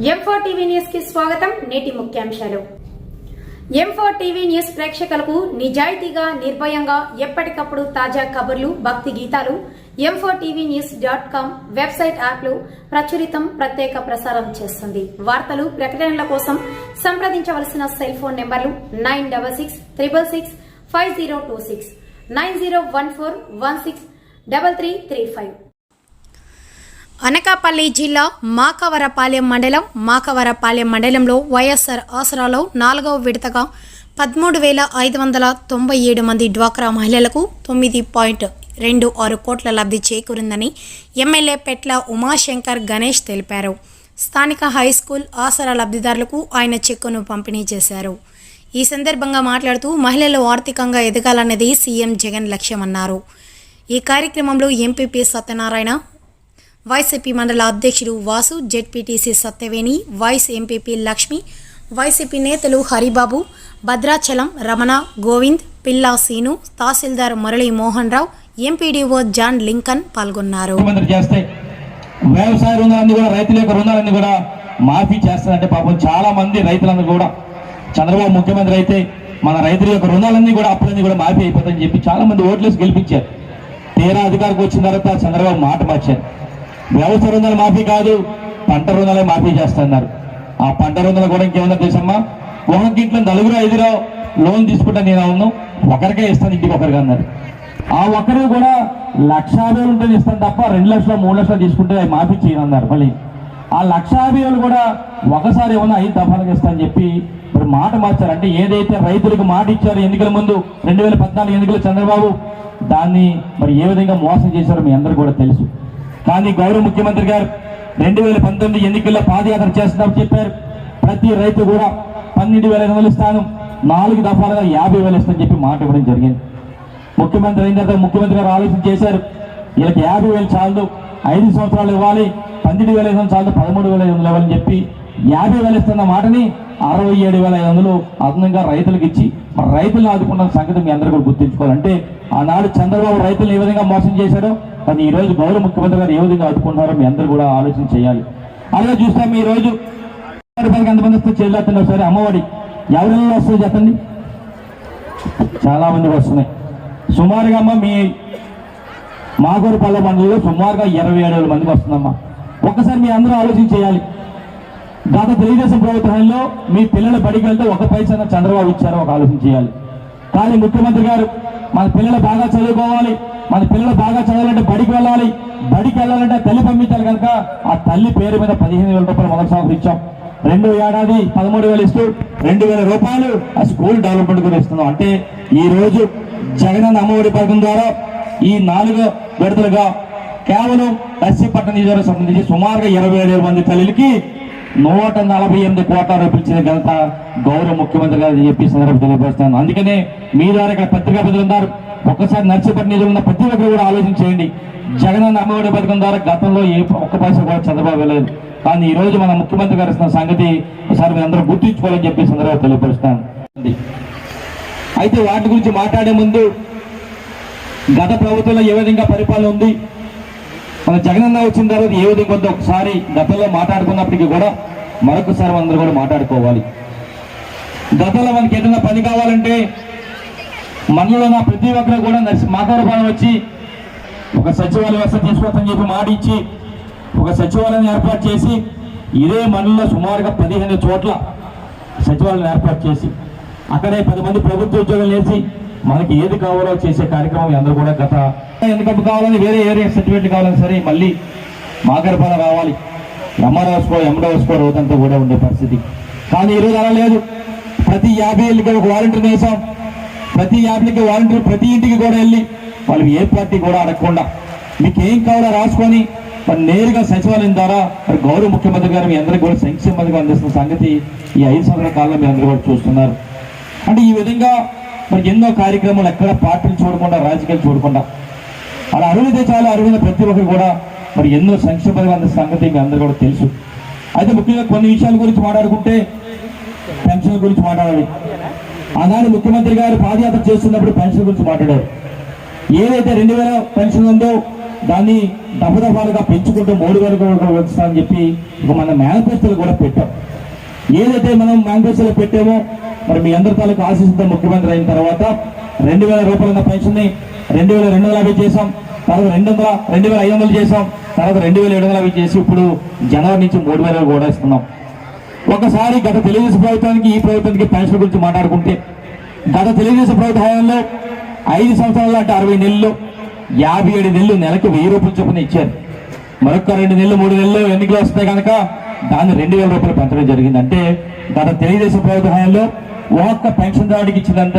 M4 TV news కి స్వాగతం. నేటి ముఖ్యాంశాలు. M4 టీవీ న్యూస్ ప్రేక్షకులకు నిజాయితీగా, నిర్భయంగా ఎప్పటికప్పుడు తాజా కబుర్లు, భక్తి గీతాలు m4tvnews.com వెబ్సైట్ యాప్లు ప్రచురితం, ప్రత్యేక ప్రసారం చేస్తుంది. వార్తలు, ప్రకటనల కోసం సంప్రదించవలసిన సెల్ ఫోన్ నెంబర్లు 9666665026, 9014163335. అనకాపల్లి జిల్లా మాకవరపాలెం మండలంలో వైఎస్ఆర్ ఆసరాలో 4వ విడతగా 13,597 మంది డ్వాక్రా మహిళలకు 9.26 కోట్ల లబ్ధి చేకూరిందని ఎమ్మెల్యే పెట్ల ఉమాశంకర్ గణేష్ తెలిపారు. స్థానిక హైస్కూల్ ఆసరా లబ్ధిదారులకు ఆయన చెక్కును పంపిణీ చేశారు. ఈ సందర్భంగా మాట్లాడుతూ మహిళలు ఆర్థికంగా ఎదగాలన్నది సీఎం జగన్ లక్ష్యమన్నారు. ఈ కార్యక్రమంలో ఎంపీపీ సత్యనారాయణ, వైసీపీ మండల అధ్యక్షుడు Vasu, ZPTC Satyaveni, vice MPP Lakshmi, YCP నేతలు హరిబాబు, భద్రాచలం రమణ, గోవింద్, పిల్లా సీను, తహసీల్దార్ Murali Mohan Rao, MPDO John Lincoln పాల్గొన్నారు. వ్యవసాయ రుణాలన్నీ కూడా, రైతుల యొక్క రుణాలన్నీ కూడా మాఫీ చేస్తారంటే పాపం చాలా మంది రైతులందరూ కూడా చంద్రబాబు ముఖ్యమంత్రి అయితే మన రైతుల యొక్క రుణాలన్నీ కూడా, అప్పులన్నీ కూడా మాఫీ అయిపోతాయని చెప్పి చాలా మంది ఓట్లేసి గెలిపించారు. తీరా అధికారికి వచ్చిన తర్వాత చంద్రబాబు మాట మార్చారు. వ్యవసాయ రుణాలు మాఫీ కాదు, పంట రుణాలే మాఫీ చేస్తున్నారు. ఆ పంట రుణాలు కూడా ఇంకేమన్నా తెలుసమ్మా, ఒకరికి ఇంట్లో 4-5 లోన్ తీసుకుంటా నేను అవును, ఒకరికే ఇస్తాను, ఇంటికి ఒకరికి అన్నారు. ఆ ఒక్కరికి కూడా 1,50,000 ఉంటే ఇస్తాను తప్ప 2 లక్షలు 3 లక్షలు తీసుకుంటే మాఫీ చేయనన్నారు. మళ్ళీ ఆ 1,50,000 కూడా ఒకసారి ఏమన్నా 5 దఫాలకు ఇస్తానని చెప్పి మరి మాట మార్చారు. అంటే ఏదైతే రైతులకు మాట ఇచ్చారో ఎన్నికల ముందు 2014 ఎన్నికలు చంద్రబాబు, దాన్ని మరి ఏ విధంగా మోసం చేశారో మీ అందరూ కూడా తెలుసు. కానీ గౌరవ ముఖ్యమంత్రి గారు 2019 ఎన్నికల్లో పాదయాత్ర చేస్తున్నామని చెప్పారు. ప్రతి రైతు కూడా 12,500 ఇస్తాను, 4 దఫాలుగా 50,000 ఇస్తానని చెప్పి మాట ఇవ్వడం జరిగింది. ముఖ్యమంత్రి అయిన తర్వాత ముఖ్యమంత్రి గారు ఆలోచన చేశారు, వీళ్ళకి 50,000 చాలు, 5 సంవత్సరాలు ఇవ్వాలి, 12,500 చాలు, 13,500 ఇవ్వాలని చెప్పి 50,000 ఇస్తున్న మాటని 67,500 అదనంగా రైతులకు ఇచ్చి మరి రైతులను ఆదుకున్న సంగతి మీ అందరూ కూడా గుర్తుంచుకోవాలంటే ఆనాడు చంద్రబాబు రైతులను ఏ విధంగా మోసం చేశారో, కానీ ఈ రోజు గౌరవ ముఖ్యమంత్రి గారు ఏ విధంగా ఆదుకుంటున్నారో మీ అందరూ కూడా ఆలోచన చేయాలి. అలాగే చూస్తాం ఈ రోజు ఎంతమంది వస్తే చెల్లుతుంది. ఒకసారి అమ్మఒడి ఎవరెల్లో వస్తుంది చెప్పండి, చాలా మందికి వస్తున్నాయి. సుమారుగా అమ్మ మీ మాగూరుపల్లె మండలంలో సుమారుగా 27,000 మందికి వస్తుందమ్మా. ఒక్కసారి మీ అందరూ ఆలోచన చేయాలి. గత తెలుగుదేశం ప్రభుత్వంలో మీ పిల్లల బడికి వెళ్తే 1 పైసా చంద్రబాబు ఇచ్చారో ఒక ఆలోచన చేయాలి. కానీ ముఖ్యమంత్రి గారు మన పిల్లలు బాగా చదువుకోవాలి, మన పిల్లలు బాగా చదవాలంటే బడికి వెళ్ళాలి, బడికి వెళ్ళాలంటే తల్లి పంపించాలి కనుక ఆ తల్లి పేరు మీద 15,000 రూపాయలు మొదటి సంవత్సరం ఇచ్చాం. 2 ఏడాది 13,000 ఇస్తూ 2,000 రూపాయలు ఆ స్కూల్ డెవలప్మెంట్ కూడా ఇస్తున్నాం. అంటే ఈ రోజు జగనన్న అమ్మఒడి పథకం ద్వారా ఈ 4 విడతలుగా కేవలం ఎస్సీ పట్టణ నియోజకవర్గం సంబంధించి సుమారుగా 27,000 మంది తల్లికి 148 కోట్ల రూపాయలు ఇచ్చిన ఘనత గౌరవ ముఖ్యమంత్రి గారు చెప్పి సందర్భం తెలియపరుస్తాను. అందుకనే మీ ద్వారా ఇక్కడ పత్రికా ప్రజలు ఉన్నారు, ఒక్కసారి నర్సీపట్నం నియోజకవర్గం ప్రతి ఒక్కరు కూడా ఆలోచన చేయండి. జగనన్న అమ్మఒడి పథకం ద్వారా గతంలో ఒక్క పైసా కూడా చంద్రబాబు వెళ్ళలేదు. కానీ ఈ రోజు మన ముఖ్యమంత్రి గారు ఇస్తున్న సంగతి ఒకసారి మీరు అందరూ గుర్తుంచుకోవాలని చెప్పి సందర్భంగా తెలియపరుస్తాను. అయితే వాటి గురించి మాట్లాడే ముందు గత ప్రభుత్వంలో ఏ విధంగా పరిపాలన ఉంది, మన జగనన్న వచ్చిన తర్వాత ఏ విధంగా ఉందో ఒకసారి గతంలో మాట్లాడుకున్నప్పటికీ కూడా మరొకసారి అందరూ కూడా మాట్లాడుకోవాలి. గతంలో మనకి ఏదైనా పని కావాలంటే మనలో నా ప్రతి ఒక్కరు కూడా మాకవరపాలెం వచ్చి ఒక సచివాలయ వ్యవస్థ తీసుకొస్తామని చెప్పి మాట ఇచ్చి ఒక సచివాలయం ఏర్పాటు చేసి ఇదే మనలో సుమారుగా 15 చోట్ల సచివాలయం ఏర్పాటు చేసి అక్కడే 10 మంది ప్రభుత్వ ఉద్యోగాలు వేసి మనకి ఏది కావాలో చేసే కార్యక్రమం అందరూ కూడా గత ఎందుకు కావాలని వేరే ఏరియా సర్టిఫికేట్ కావాలని సరే మళ్ళీ మాకవరపాలెం రావాలి, ఎంఆర్ఓస్కో ఎండోస్కో రోజంతా కూడా ఉండే పరిస్థితి. కానీ ఈరోజు అలా లేదు. ప్రతి 50 ఏళ్ళకి ఒక వాలంటీర్ వేసాం. ప్రతి 50కి వాలంటీర్ ప్రతి ఇంటికి కూడా వెళ్ళి వాళ్ళు ఏ పార్టీ కూడా అడగకుండా మీకు ఏం కావాలో రాసుకొని మరి నేరుగా సచివాలయం ద్వారా మరి గౌరవ ముఖ్యమంత్రి గారు మీ అందరికీ కూడా సంక్షేమ పథకం అందిస్తున్న సంగతి ఈ 5 సంవత్సరాల కాలంలో మీ అందరూ కూడా చూస్తున్నారు. అంటే ఈ విధంగా మరి ఎన్నో కార్యక్రమాలు ఎక్కడ పార్టీలు చూడకుండా, రాజకీయాలు చూడకుండా అలా అరుణితే చాలా అరుణైన ప్రతి ఒక్కరు కూడా మరి ఎన్నో సంక్షేమ పథకం అందిస్తున్న సంగతి మీ అందరూ కూడా తెలుసు. అయితే ముఖ్యంగా కొన్ని విషయాల గురించి మాట్లాడుకుంటే పెన్షన్ గురించి మాట్లాడాలి. ఆనాడు ముఖ్యమంత్రి గారు పాదయాత్ర చేస్తున్నప్పుడు పెన్షన్ గురించి మాట్లాడారు. ఏదైతే 2,000 పెన్షన్ ఉందో దాన్ని దఫదఫాలుగా పెంచుకుంటూ 3,000 వస్తామని చెప్పి ఇక మన మేనిఫెస్టోలు కూడా పెట్టాం. ఏదైతే మనం మేనిఫెస్టోలో పెట్టామో మరి మీ అందరి తాలూకు ఆశీస్సుతో ముఖ్యమంత్రి అయిన తర్వాత 2,000 రూపాయల పెన్షన్ని 2,250 చేసాం, తర్వాత 2,500 చేసాం, తర్వాత 2,750 చేసి ఇప్పుడు జనవరి నుంచి 3,000 కూడా ఇస్తున్నాం. ఒకసారి గత తెలుగుదేశం ప్రభుత్వానికి ఈ ప్రభుత్వానికి పెన్షన్ గురించి మాట్లాడుకుంటే గత తెలుగుదేశం ప్రభుత్వ హయాంలో 5 సంవత్సరాలు అంటే 60 నెలలు 57 నెలలు నెలకు 1,000 రూపాయలు చొప్పున ఇచ్చారు. మరొక 2 నెలలు 3 నెలలు ఎన్నికలు వస్తే కనుక దాన్ని 2,000 రూపాయలు పెంచడం జరిగింది. అంటే గత తెలుగుదేశం ప్రభుత్వ హయాంలో ఒక్క పెన్షన్ దాడికి ఇచ్చినంత